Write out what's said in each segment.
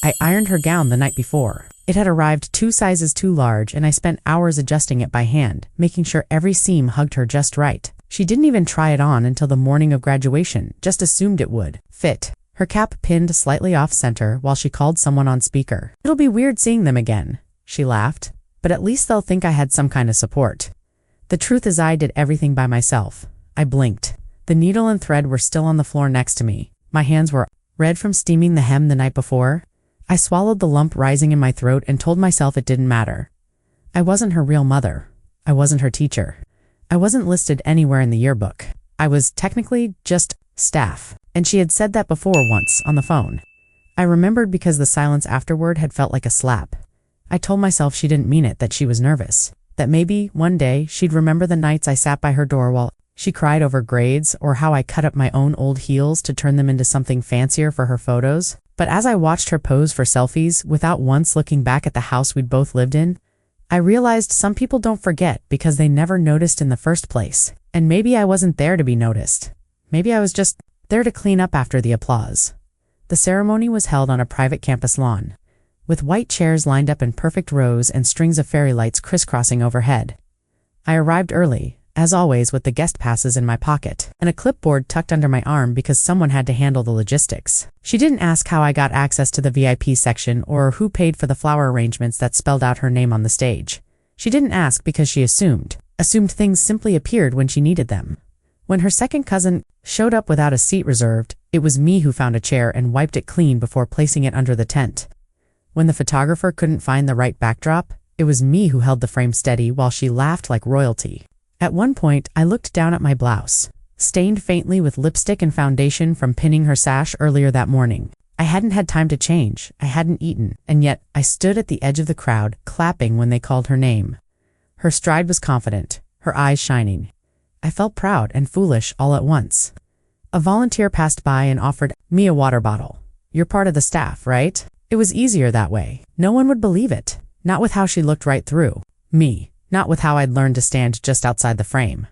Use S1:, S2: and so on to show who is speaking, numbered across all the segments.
S1: I ironed her gown the night before. It had arrived 2 sizes too large, and I spent hours adjusting it by hand, making sure every seam hugged her just right. She didn't even try it on until the morning of graduation, just assumed it would fit. Her cap pinned slightly off-center while she called someone on speaker. "It'll be weird seeing them again," she laughed, "but at least they'll think I had some kind of support." The truth is I did everything by myself. I blinked. The needle and thread were still on the floor next to me. My hands were red from steaming the hem the night before. I swallowed the lump rising in my throat and told myself it didn't matter. I wasn't her real mother. I wasn't her teacher. I wasn't listed anywhere in the yearbook. I was technically just staff. And she had said that before once, on the phone. I remembered because the silence afterward had felt like a slap. I told myself she didn't mean it, that she was nervous. That maybe, one day, she'd remember the nights I sat by her door while she cried over grades, or how I cut up my own old heels to turn them into something fancier for her photos. But as I watched her pose for selfies, without once looking back at the house we'd both lived in, I realized some people don't forget because they never noticed in the first place. And maybe I wasn't there to be noticed. Maybe I was just there to clean up after the applause. The ceremony was held on a private campus lawn, with white chairs lined up in perfect rows and strings of fairy lights crisscrossing overhead. I arrived early, as always, with the guest passes in my pocket, and a clipboard tucked under my arm because someone had to handle the logistics. She didn't ask how I got access to the VIP section or who paid for the flower arrangements that spelled out her name on the stage. She didn't ask because she assumed things simply appeared when she needed them. When her second cousin showed up without a seat reserved, it was me who found a chair and wiped it clean before placing it under the tent. When the photographer couldn't find the right backdrop, it was me who held the frame steady while she laughed like royalty. At one point, I looked down at my blouse, stained faintly with lipstick and foundation from pinning her sash earlier that morning. I hadn't had time to change, I hadn't eaten, and yet I stood at the edge of the crowd, clapping when they called her name. Her stride was confident, her eyes shining. I felt proud and foolish all at once. A volunteer passed by and offered me a water bottle. "You're part of the staff, right?" It was easier that way. No one would believe it. Not with how she looked right through me. Not with how I'd learned to stand just outside the frame.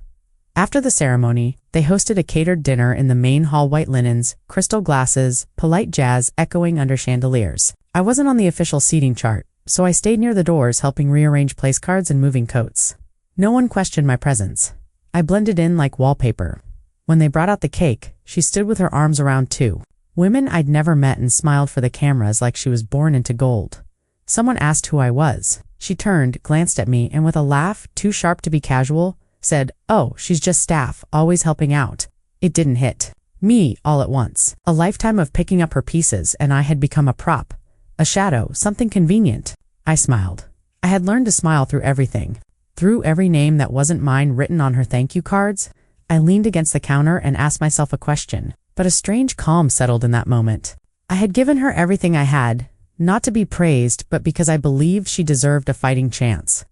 S1: After the ceremony, they hosted a catered dinner in the main hall, white linens, crystal glasses, polite jazz echoing under chandeliers. I wasn't on the official seating chart, so I stayed near the doors helping rearrange place cards and moving coats. No one questioned my presence. I blended in like wallpaper. When they brought out the cake, she stood with her arms around 2 women I'd never met and smiled for the cameras like she was born into gold. Someone asked who I was. She turned, glanced at me, and with a laugh, too sharp to be casual, said, "Oh, she's just staff, always helping out." It didn't hit me all at once. A lifetime of picking up her pieces, and I had become a prop, a shadow, something convenient. I smiled. I had learned to smile through everything. Through every name that wasn't mine written on her thank you cards. I leaned against the counter and asked myself a question, but a strange calm settled in that moment. I had given her everything I had, not to be praised, but because I believed she deserved a fighting chance.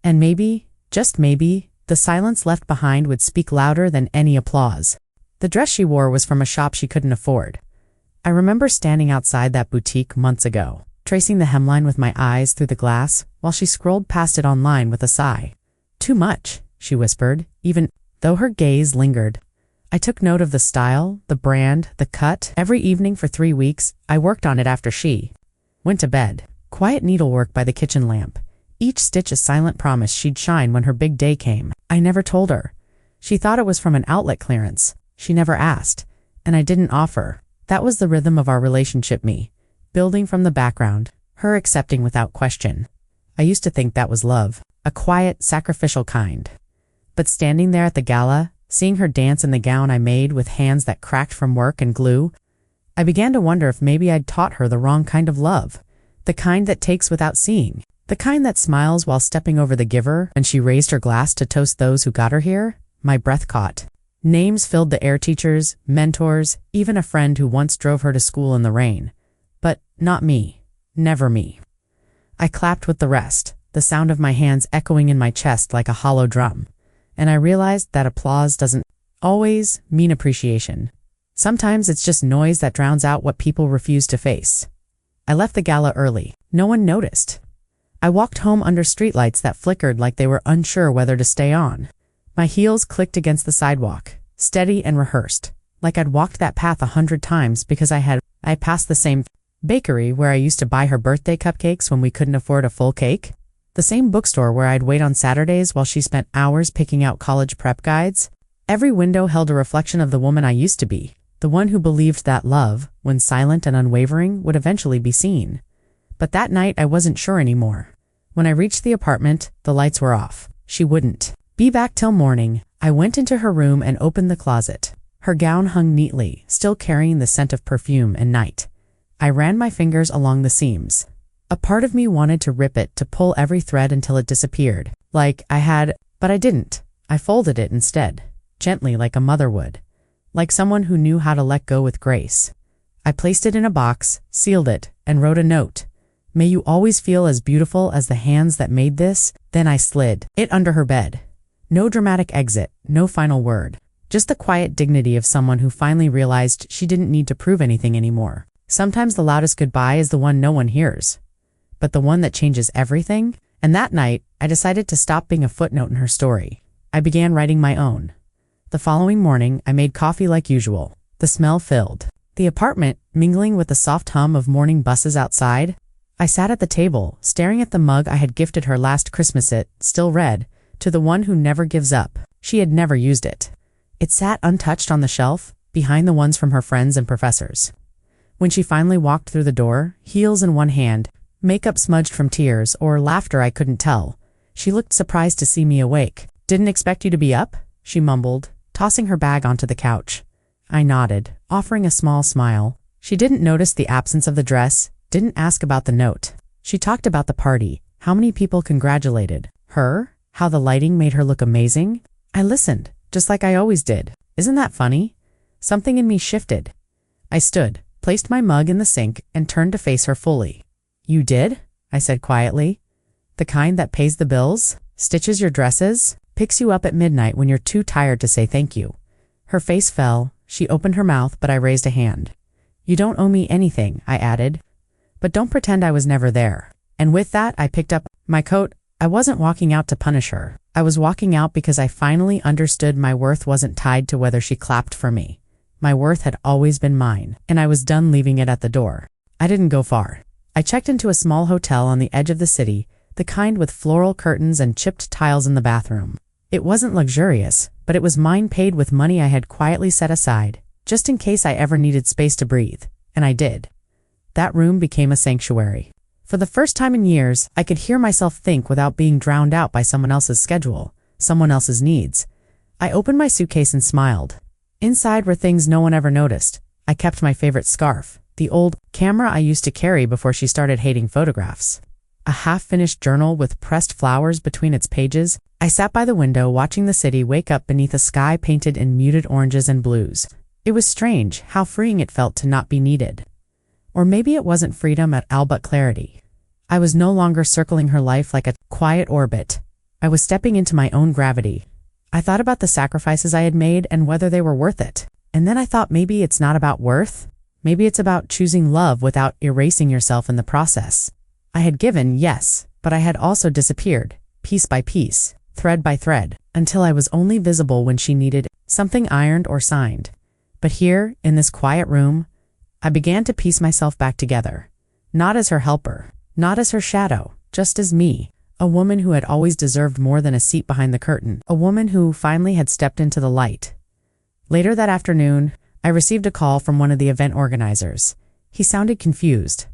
S1: And maybe, just maybe, the silence left behind would speak louder than any applause. The dress she wore was from a shop she couldn't afford. I remember standing outside that boutique months ago, tracing the hemline with my eyes through the glass, while she scrolled past it online with a sigh. "Too much," she whispered, even though her gaze lingered. I took note of the style, the brand, the cut. Every evening for 3 weeks, I worked on it after she went to bed. Quiet needlework by the kitchen lamp. Each stitch a silent promise she'd shine when her big day came. I never told her. She thought it was from an outlet clearance. She never asked, and I didn't offer. That was the rhythm of our relationship, me building from the background, her accepting without question. I used to think that was love, a quiet, sacrificial kind. But standing there at the gala, seeing her dance in the gown I made with hands that cracked from work and glue, I began to wonder if maybe I'd taught her the wrong kind of love, the kind that takes without seeing, the kind that smiles while stepping over the giver. And she raised her glass to toast those who got her here. My breath caught. Names filled the air: teachers, mentors, even a friend who once drove her to school in the rain. But not me. Never me. I clapped with the rest, the sound of my hands echoing in my chest like a hollow drum. And I realized that applause doesn't always mean appreciation. Sometimes it's just noise that drowns out what people refuse to face. I left the gala early. No one noticed. I walked home under streetlights that flickered like they were unsure whether to stay on. My heels clicked against the sidewalk, steady and rehearsed, like I'd walked that path 100 times because I passed the same bakery where I used to buy her birthday cupcakes when we couldn't afford a full cake, the same bookstore where I'd wait on Saturdays while she spent hours picking out college prep guides. Every window held a reflection of the woman I used to be, the one who believed that love, when silent and unwavering, would eventually be seen. But that night I wasn't sure anymore. When I reached the apartment, the lights were off. She wouldn't be back till morning. I went into her room and opened the closet. Her gown hung neatly, still carrying the scent of perfume and night. I ran my fingers along the seams. A part of me wanted to rip it, to pull every thread until it disappeared. But I didn't. I folded it instead, gently like a mother would, like someone who knew how to let go with grace. I placed it in a box, sealed it, and wrote a note. May you always feel as beautiful as the hands that made this. Then I slid it under her bed. No dramatic exit, no final word. Just the quiet dignity of someone who finally realized she didn't need to prove anything anymore. Sometimes the loudest goodbye is the one no one hears, but the one that changes everything. And that night, I decided to stop being a footnote in her story. I began writing my own. The following morning, I made coffee like usual. The smell filled the apartment, mingling with the soft hum of morning buses outside. I sat at the table, staring at the mug I had gifted her last Christmas. It still read, "To the one who never gives up." She had never used it. It sat untouched on the shelf, behind the ones from her friends and professors. When she finally walked through the door, heels in one hand, makeup smudged from tears or laughter I couldn't tell, she looked surprised to see me awake. "Didn't expect you to be up," she mumbled, tossing her bag onto the couch. I nodded, offering a small smile. She didn't notice the absence of the dress, didn't ask about the note. She talked about the party, how many people congratulated her, how the lighting made her look amazing. I listened, just like I always did. Isn't that funny? Something in me shifted. I stood, placed my mug in the sink, and turned to face her fully. "You did?" I said quietly. "The kind that pays the bills, stitches your dresses, picks you up at midnight when you're too tired to say thank you." Her face fell. She opened her mouth, but I raised a hand. "You don't owe me anything," I added. "But don't pretend I was never there." And with that, I picked up my coat. I wasn't walking out to punish her. I was walking out because I finally understood my worth wasn't tied to whether she clapped for me. My worth had always been mine, and I was done leaving it at the door. I didn't go far. I checked into a small hotel on the edge of the city, the kind with floral curtains and chipped tiles in the bathroom. It wasn't luxurious, but it was mine, paid with money I had quietly set aside, just in case I ever needed space to breathe, and I did. That room became a sanctuary. For the first time in years, I could hear myself think without being drowned out by someone else's schedule, someone else's needs. I opened my suitcase and smiled. Inside were things no one ever noticed. I kept my favorite scarf, the old camera I used to carry before she started hating photographs. A half-finished journal with pressed flowers between its pages. I sat by the window watching the city wake up beneath a sky painted in muted oranges and blues. It was strange how freeing it felt to not be needed. Or maybe it wasn't freedom at all but clarity. I was no longer circling her life like a quiet orbit. I was stepping into my own gravity. I thought about the sacrifices I had made and whether they were worth it. And then I thought maybe it's not about worth. Maybe it's about choosing love without erasing yourself in the process. I had given, yes, but I had also disappeared, piece by piece, thread by thread, until I was only visible when she needed something ironed or signed. But here, in this quiet room, I began to piece myself back together. Not as her helper, not as her shadow, just as me, a woman who had always deserved more than a seat behind the curtain, a woman who finally had stepped into the light. Later that afternoon, I received a call from one of the event organizers. He sounded confused.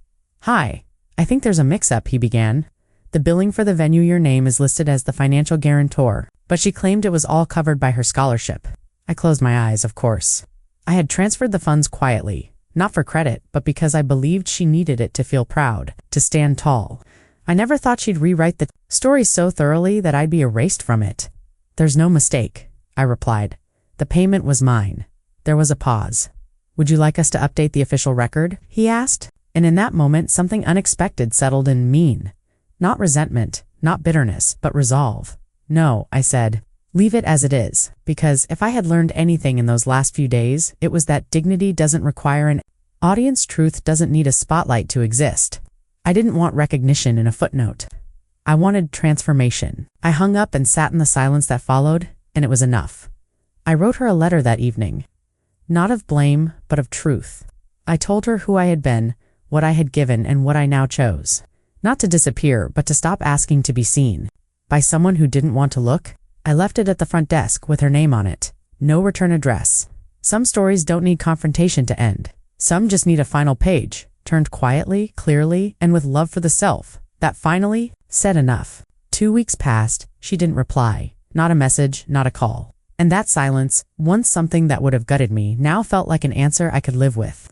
S1: "Hi, I think there's a mix-up," he began. "The billing for the venue, your name is listed as the financial guarantor, but she claimed it was all covered by her scholarship." I closed my eyes, of course. I had transferred the funds quietly, not for credit, but because I believed she needed it to feel proud, to stand tall. I never thought she'd rewrite the story so thoroughly that I'd be erased from it. "There's no mistake," I replied. "The payment was mine." There was a pause. "Would you like us to update the official record?" he asked. And in that moment, something unexpected settled in me. Not resentment, not bitterness, but resolve. "No," I said. "Leave it as it is," because if I had learned anything in those last few days, it was that dignity doesn't require an audience, truth doesn't need a spotlight to exist. I didn't want recognition in a footnote. I wanted transformation. I hung up and sat in the silence that followed, and it was enough. I wrote her a letter that evening. Not of blame, but of truth. I told her who I had been, what I had given, and what I now chose. Not to disappear, but to stop asking to be seen by someone who didn't want to look. I left it at the front desk with her name on it. No return address. Some stories don't need confrontation to end. Some just need a final page, turned quietly, clearly, and with love for the self that finally said enough. 2 weeks passed. She didn't reply. Not a message, not a call. And that silence, once something that would have gutted me, now felt like an answer I could live with.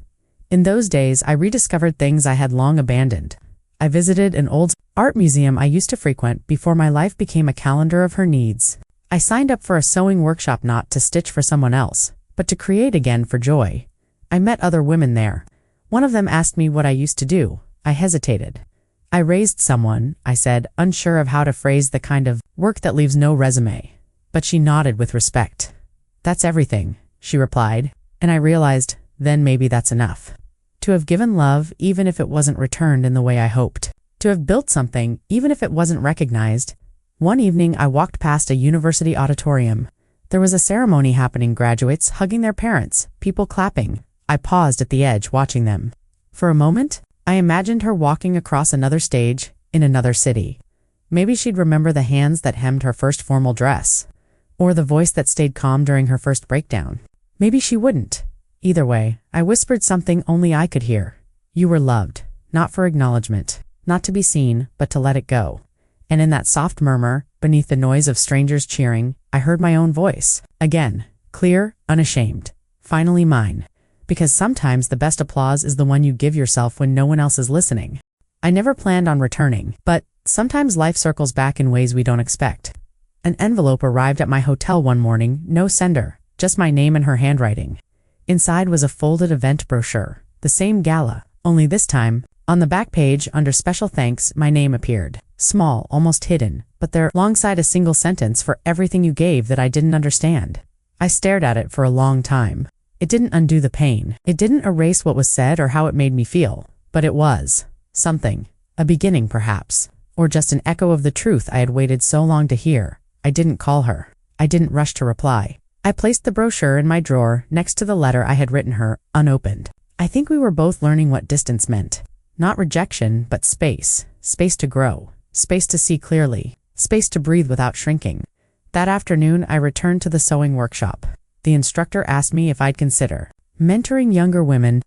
S1: In those days, I rediscovered things I had long abandoned. I visited an old art museum I used to frequent before my life became a calendar of her needs. I signed up for a sewing workshop, not to stitch for someone else, but to create again for joy. I met other women there. One of them asked me what I used to do. I hesitated. I raised someone, I said, unsure of how to phrase the kind of work that leaves no resume. But she nodded with respect. That's everything, she replied, and I realized, then maybe that's enough. To have given love, even if it wasn't returned in the way I hoped. To have built something, even if it wasn't recognized. One evening, I walked past a university auditorium. There was a ceremony happening, graduates hugging their parents, people clapping. I paused at the edge, watching them. For a moment, I imagined her walking across another stage, in another city. Maybe she'd remember the hands that hemmed her first formal dress. Or the voice that stayed calm during her first breakdown. Maybe she wouldn't. Either way, I whispered something only I could hear. You were loved, not for acknowledgement, not to be seen, but to let it go. And in that soft murmur, beneath the noise of strangers cheering, I heard my own voice. Again, clear, unashamed. Finally mine. Because sometimes the best applause is the one you give yourself when no one else is listening. I never planned on returning, but sometimes life circles back in ways we don't expect. An envelope arrived at my hotel one morning, no sender, just my name and her handwriting. Inside was a folded event brochure, the same gala, only this time, on the back page, under special thanks, my name appeared. Small, almost hidden, but there, alongside a single sentence, for everything you gave that I didn't understand. I stared at it for a long time. It didn't undo the pain. It didn't erase what was said or how it made me feel. But it was something. A beginning, perhaps. Or just an echo of the truth I had waited so long to hear. I didn't call her. I didn't rush to reply. I placed the brochure in my drawer next to the letter I had written her, unopened. I think we were both learning what distance meant. Not rejection, but space. Space to grow. Space to see clearly. Space to breathe without shrinking. That afternoon, I returned to the sewing workshop. The instructor asked me if I'd consider mentoring younger women.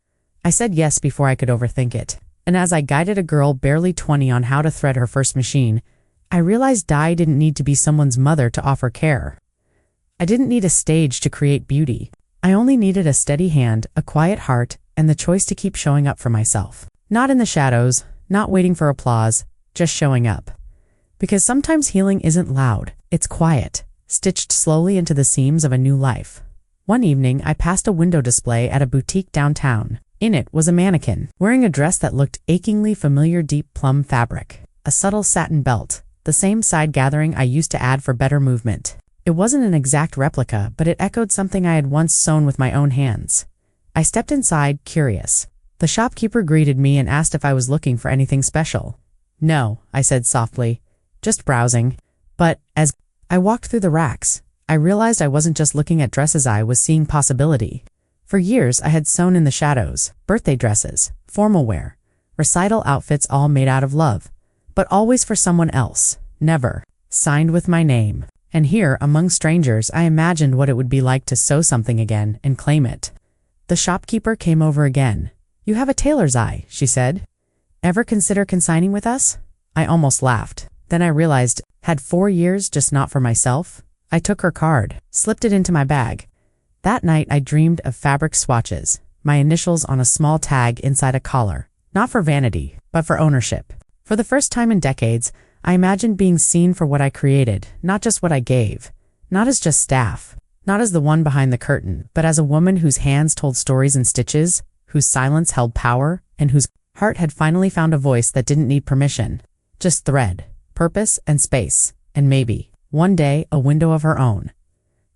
S1: I said yes before I could overthink it. And as I guided a girl barely 20 on how to thread her first machine, I realized I didn't need to be someone's mother to offer care. I didn't need a stage to create beauty. I only needed a steady hand, a quiet heart, and the choice to keep showing up for myself. Not in the shadows, not waiting for applause, just showing up. Because sometimes healing isn't loud, it's quiet, stitched slowly into the seams of a new life. One evening, I passed a window display at a boutique downtown. In it was a mannequin, wearing a dress that looked achingly familiar, deep plum fabric, a subtle satin belt, the same side gathering I used to add for better movement. It wasn't an exact replica, but it echoed something I had once sewn with my own hands. I stepped inside, curious. The shopkeeper greeted me and asked if I was looking for anything special. No, I said softly, just browsing. But as I walked through the racks, I realized I wasn't just looking at dresses, I was seeing possibility. For years, I had sewn in the shadows, birthday dresses, formal wear, recital outfits, all made out of love. But always for someone else, never signed with my name. And here, among strangers, I imagined what it would be like to sew something again and claim it. The shopkeeper came over again. You have a tailor's eye, she said. Ever consider consigning with us? I almost laughed. Then I realized, had 4 years just not for myself? I took her card, slipped it into my bag. That night I dreamed of fabric swatches, my initials on a small tag inside a collar, not for vanity, but for ownership. For the first time in decades, I imagined being seen for what I created, not just what I gave, not as just staff, not as the one behind the curtain, but as a woman whose hands told stories in stitches, whose silence held power, and whose heart had finally found a voice that didn't need permission, just thread, purpose, and space, and maybe, one day, a window of her own.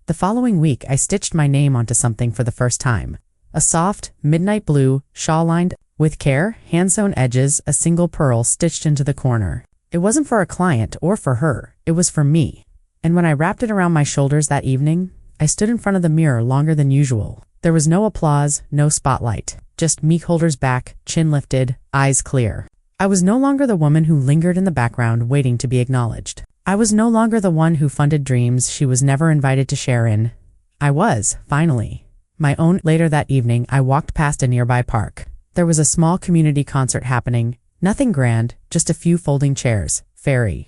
S1: The following week, I stitched my name onto something for the first time. A soft, midnight blue, shawl-lined, with care, hand-sewn edges, a single pearl stitched into the corner. It wasn't for a client or for her, it was for me. And when I wrapped it around my shoulders that evening, I stood in front of the mirror longer than usual. There was no applause, no spotlight, just me, shoulders back, chin lifted, eyes clear. I was no longer the woman who lingered in the background waiting to be acknowledged. I was no longer the one who funded dreams she was never invited to share in. I was, finally, my own. Later that evening, I walked past a nearby park. There was a small community concert happening. Nothing grand, just a few folding chairs, fairy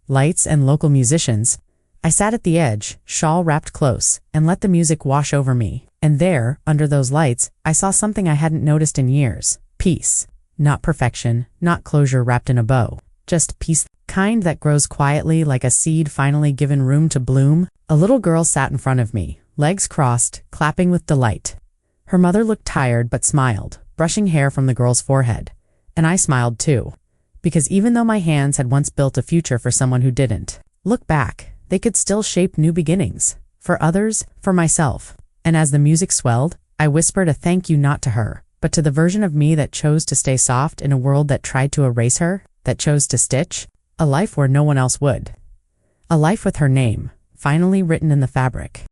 S1: lights, and local musicians. I sat at the edge, shawl wrapped close, and let the music wash over me. And there, under those lights, I saw something I hadn't noticed in years. Peace. Not perfection, not closure wrapped in a bow. Just peace, kind that grows quietly like a seed finally given room to bloom. A little girl sat in front of me, legs crossed, clapping with delight. Her mother looked tired but smiled, brushing hair from the girl's forehead. And I smiled too. Because even though my hands had once built a future for someone who didn't look back, they could still shape new beginnings. For others, for myself. And as the music swelled, I whispered a thank you not to her, but to the version of me that chose to stay soft in a world that tried to erase her, that chose to stitch a life where no one else would. A life with her name, finally written in the fabric.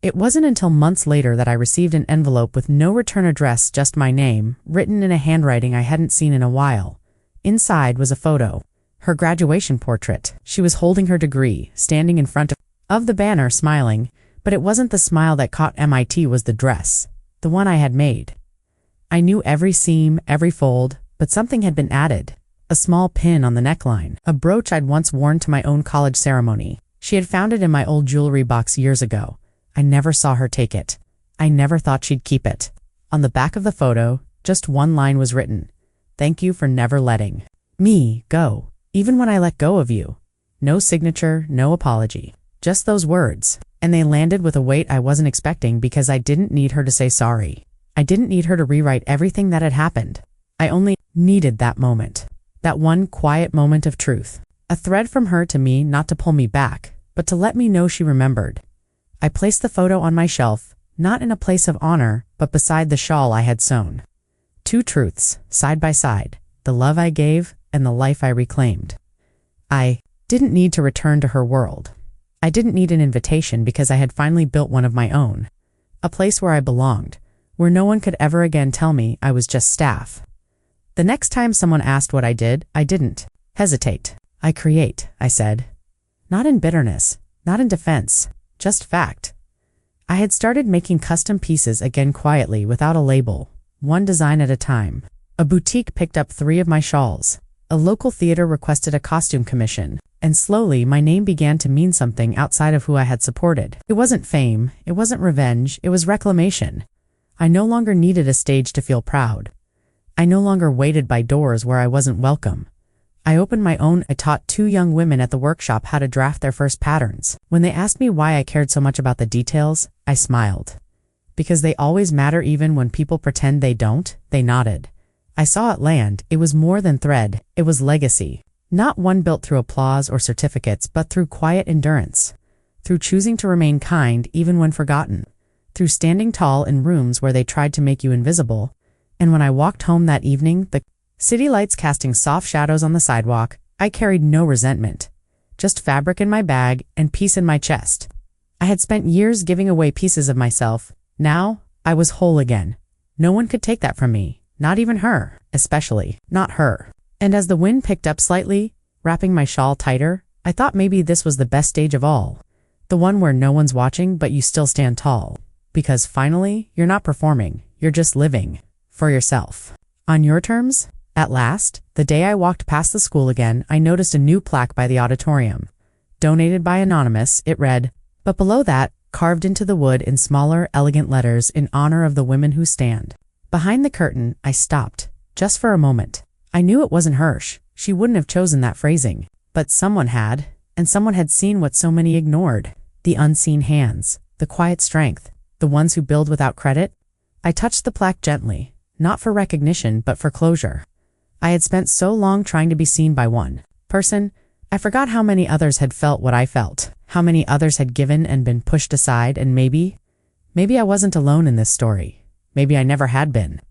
S1: It wasn't until months later that I received an envelope with no return address, just my name, written in a handwriting I hadn't seen in a while. Inside was a photo, her graduation portrait. She was holding her degree, standing in front of the banner, smiling. But it wasn't the smile that caught my eye, was the dress, the one I had made. I knew every seam, every fold, but something had been added. A small pin on the neckline, a brooch I'd once worn to my own college ceremony. She had found it in my old jewelry box years ago. I never saw her take it. I never thought she'd keep it. On the back of the photo, just one line was written. Thank you for never letting me go, even when I let go of you. No signature, no apology. Just those words. And they landed with a weight I wasn't expecting, because I didn't need her to say sorry. I didn't need her to rewrite everything that had happened. I only needed that moment. That one quiet moment of truth. A thread from her to me, not to pull me back, but to let me know she remembered. I placed the photo on my shelf, not in a place of honor, but beside the shawl I had sewn. Two truths, side by side, the love I gave and the life I reclaimed. I didn't need to return to her world. I didn't need an invitation, because I had finally built one of my own. A place where I belonged, where no one could ever again tell me I was just staff. The next time someone asked what I did, I didn't hesitate. I create, I said. Not in bitterness, not in defense, just fact. I had started making custom pieces again, quietly, without a label, one design at a time. A boutique picked up 3 of my shawls. A local theater requested a costume commission. And slowly, my name began to mean something outside of who I had supported. It wasn't fame, it wasn't revenge, it was reclamation. I no longer needed a stage to feel proud. I no longer waited by doors where I wasn't welcome. I opened my own. I taught 2 young women at the workshop how to draft their first patterns. When they asked me why I cared so much about the details, I smiled. Because they always matter, even when people pretend they don't. They nodded. I saw it land. It was more than thread, it was legacy. Not one built through applause or certificates, but through quiet endurance. Through choosing to remain kind even when forgotten. Through standing tall in rooms where they tried to make you invisible. And when I walked home that evening, the city lights casting soft shadows on the sidewalk, I carried no resentment. Just fabric in my bag and peace in my chest. I had spent years giving away pieces of myself. Now, I was whole again. No one could take that from me. Not even her. Especially, not her. And as the wind picked up slightly, wrapping my shawl tighter, I thought maybe this was the best stage of all. The one where no one's watching, but you still stand tall. Because finally, you're not performing, you're just living. For yourself. On your terms. At last, the day I walked past the school again, I noticed a new plaque by the auditorium. Donated by Anonymous, it read, but below that, carved into the wood in smaller, elegant letters, in honor of the women who stand. Behind the curtain, I stopped, just for a moment. I knew it wasn't Hirsch. She wouldn't have chosen that phrasing. But someone had, and someone had seen what so many ignored. The unseen hands, the quiet strength, the ones who build without credit. I touched the plaque gently, not for recognition, but for closure. I had spent so long trying to be seen by one person, I forgot how many others had felt what I felt, how many others had given and been pushed aside, and maybe I wasn't alone in this story. Maybe I never had been.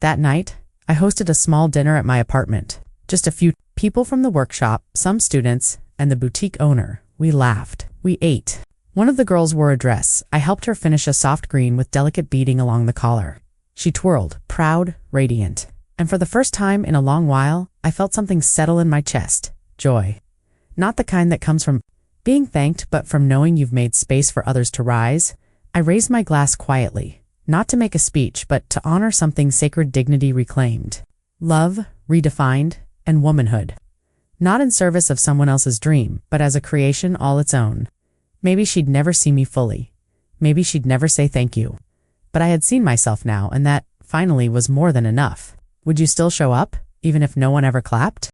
S1: That night, I hosted a small dinner at my apartment. Just a few people from the workshop, some students, and the boutique owner. We laughed. We ate. One of the girls wore a dress. I helped her finish a soft green with delicate beading along the collar. She twirled, proud, radiant. And for the first time in a long while, I felt something settle in my chest. Joy. Not the kind that comes from being thanked, but from knowing you've made space for others to rise. I raised my glass quietly, not to make a speech, but to honor something sacred dignity reclaimed. Love, redefined, and womanhood. Not in service of someone else's dream, but as a creation all its own. Maybe she'd never see me fully. Maybe she'd never say thank you. But I had seen myself now, and that, finally, was more than enough. Would you still show up, even if no one ever clapped?